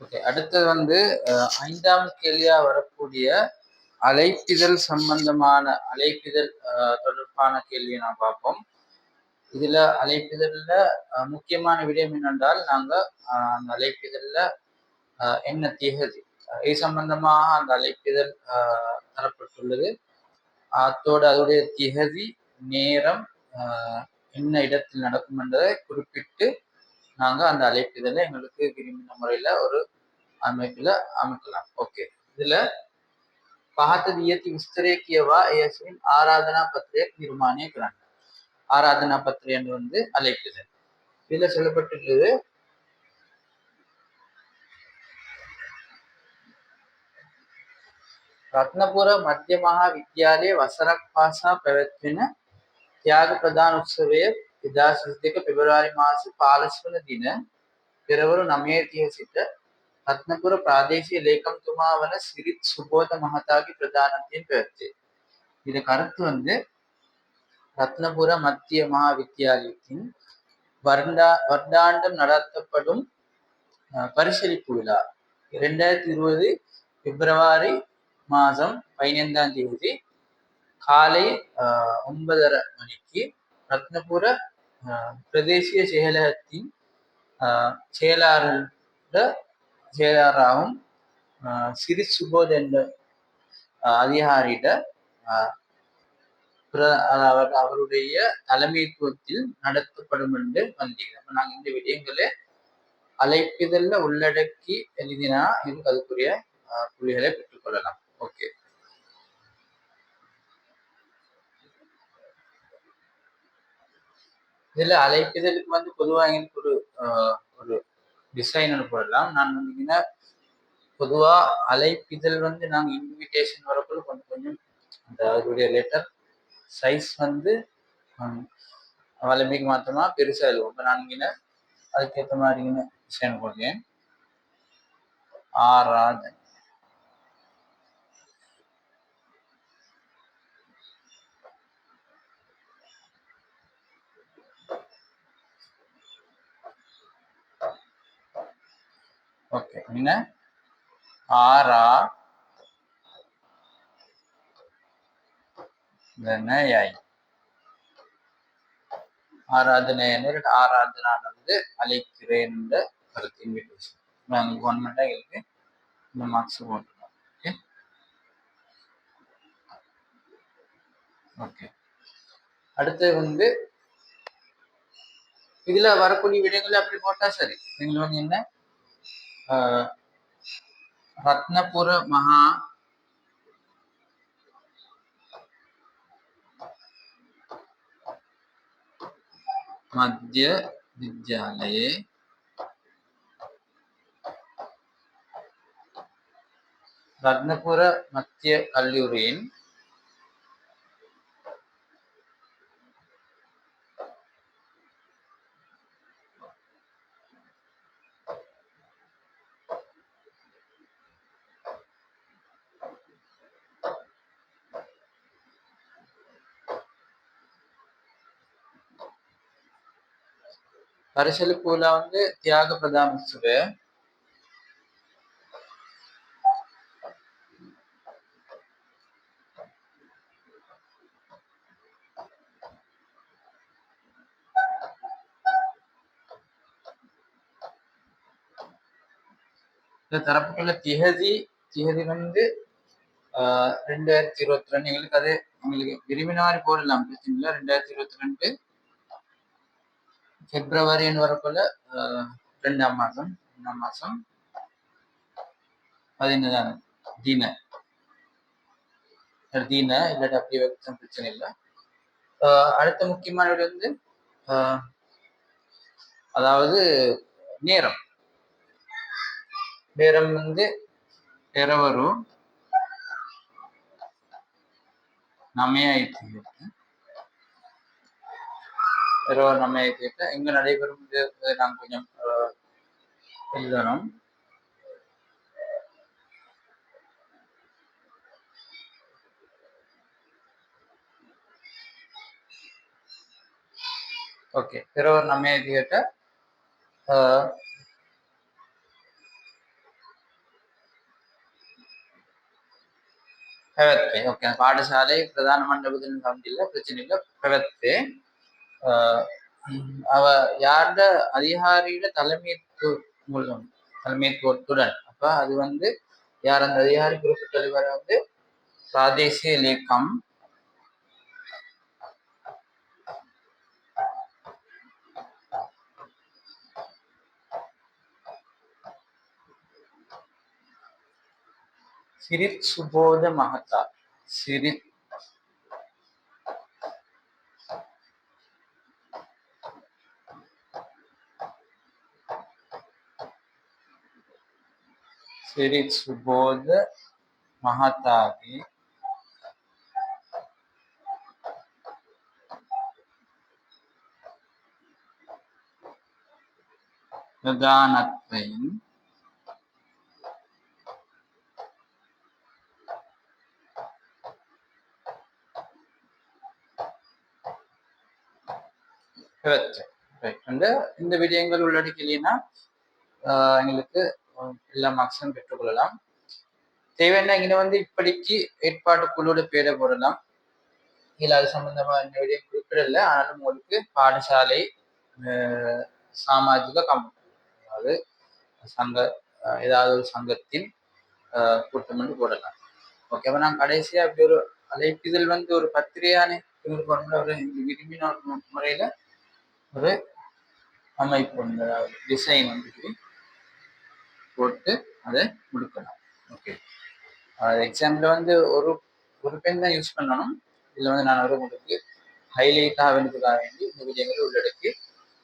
Okay. அடுத்தது வந்து 5ஆம் கேள்வியா வரக்கூடிய அழைப்பிதழ் சம்பந்தமான அழைப்பிதழ் தொடர்பான கேள்வியை நான் பார்ப்போம். இதுல அழைப்பிதழ்ல முக்கியமான விடயம் என்னென்றால் நாங்க அந்த அழைப்பிதழ்ல என்ன திகதி இது சம்பந்தமாக அந்த அழைப்பிதழ் தரப்பட்டுள்ளது. அத்தோடு அதோடைய திகதி நேரம் என்ன இடத்தில் நடக்கும் என்பதை குறிப்பிட்டு நாங்க அந்த அழைப்பிதழை எங்களுக்கு விரும்பின முறையில ஒரு அமைப்புல அமைக்கலாம். ஓகே. இதுல පහත දී ඇති විස්තරය කියවා එයසින් ආරාධනා පත්‍රයක් නිර්මාණය කරන්න. ஆராதனா பத்திரம் வந்து அழைப்பிதழ். இதுல சொல்லப்பட்டிருக்கிறது රත්නපුර මධ්‍ය මහා විද්‍යාලයේ වසරක් පාසා පැවැත්වෙන ත්‍යාග ප්‍රදාන උත්සවය 2022 පෙබරවාරි මාස 15 වන දින පෙරවරු 9:30 සිට රත්නපුර பிராதேசிய லேக்கம்துமா வன சிரித் சுபோத மகதாகி பிரதானத்தின் பேர்த்து. இது கருத்து வந்து ரத்னபுர மத்திய மகா வித்தியாலயத்தின் வருடாண்டம் நடத்தப்படும் பரிசளிப்பு விழா 2020 பிப்ரவரி மாதம் 15ஆம் தேதி காலை 9:30 மணிக்கு ரத்னபுர பிரதேசிய செயலகத்தின் செயலாளராகவும் சிறி சுபோத் என்ற அதிகாரியிட அவருடைய தலைமைத்துவத்தில் நடத்தப்படும் என்று வந்தீங்க. நாங்கள் இந்த விடயங்களை அழைப்பிதழ்ல உள்ளடக்கி எழுதினா இதுக்கு அதுக்குரிய புள்ளிகளை பெற்றுக்கொள்ளலாம். ஓகே. இதுல அழைப்பிதழுக்கு வந்து பொதுவாக எங்களுக்கு ஒரு டிசைன் போடலாம். நான் வந்தீங்கன்னா பொதுவா அழைப்பிதழ் வந்து நாங்க இன்விடேஷன் வரக்குள்ள கொஞ்சம் அந்த அதோடைய லெட்டர் சைஸ் வந்து வளமைக்கு மாத்திரமா பெருசா எழுதுவோம். இப்போ நான் இங்கே அதுக்கேற்ற மாதிரி டிசைன் போடுறேன். ஆராதனை ஓகே. என்ன ஆராதனை ஆராதனானது அழைக்கிறேன் கருத்து இன்விடேஷன். நாங்கள் கவர்மெண்டா எங்களுக்கு இந்த மார்க்ஸ் போட்டுருக்கோம். ஓகே. ஓகே. அடுத்தது வந்து இதுல வரக்கூடிய விடயங்களை அப்படி போட்டா சரி. நீங்க வந்து என்ன ரத்னபுர மகா மத்திய வித்யாலயே ரத்னபுர மத்திய கல்லூரியின் பரிசளிப்பு விழா வந்து தியாக பிரதான உற்சவ தரப்பட்டுள்ள திகதி வந்து 2022. எங்களுக்கு அது உங்களுக்கு விரும்பினாரி போடலாம், பிரச்சனை இல்லை. 2022 பிப்ரவரின்னு வரக்குள்ள 2ஆம் மாசம் 15 தீன இல்லாட்டி அப்படி வச்ச பிரச்சனை இல்லை. அடுத்த முக்கியமான வந்து அதாவது நேரம் வந்து பெறவரு 9:30 எங்க நடைபெறும் நாங்கள் கொஞ்சம் எழுதணும். ஓகே. பெறவர் 9:30 පැවැත්වේ. ஓகே. பாடசாலை பிரதான மண்டபத்தின் சந்தில பிரச்சனை இல்லை පැවැත්වේ. அவ யார்ட அதிகாரியோட தலைமைத்துவத்துடன் அப்ப அது வந்து யார் அந்த அதிகாரி குறிப்பிட்டது வரை வந்து பிராதேசிய இயக்கம் சிரித் சுபோத மகதா சிரித் ಸುಬೋಧ ಮಹತಾಗೆ பிரதானத்தையும் இந்த விடயங்கள் உள்ளடக்கலைன்னா எங்களுக்கு எல்லா மார்க்ஸும் பெற்றுக்கொள்ளலாம். தேவையான இங்க வந்து இப்படிக்கு ஏற்பாட்டு குழுவோட பேரை போடலாம். இல்லை அது சம்பந்தமா இந்த விடயம் குறிப்பிடல. ஆனாலும் உங்களுக்கு பாடசாலை சாமாஜிக அதாவது சங்க ஏதாவது ஒரு சங்கத்தின் கூட்டம் வந்து போடலாம். ஓகேவா? நான் கடைசியா அப்படி ஒரு அழைப்பிதழ் வந்து ஒரு பத்திரிகையானே ஒரு விரும்பின முறையில ஒரு அமைப்பு டிசைன் வந்து போட்டு அதை முடிக்கலாம். ஓகே. எக்ஸாம்பிள் வந்து ஒரு பென் தான் யூஸ் பண்ணணும். இதில் வந்து நான் உங்களுக்கு ஹைலைட்டாக வேண்டியதுக்காக வேண்டி இந்த விஜயங்களை உள்ளடக்கி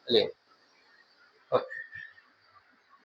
இல்லையா? ஓகே.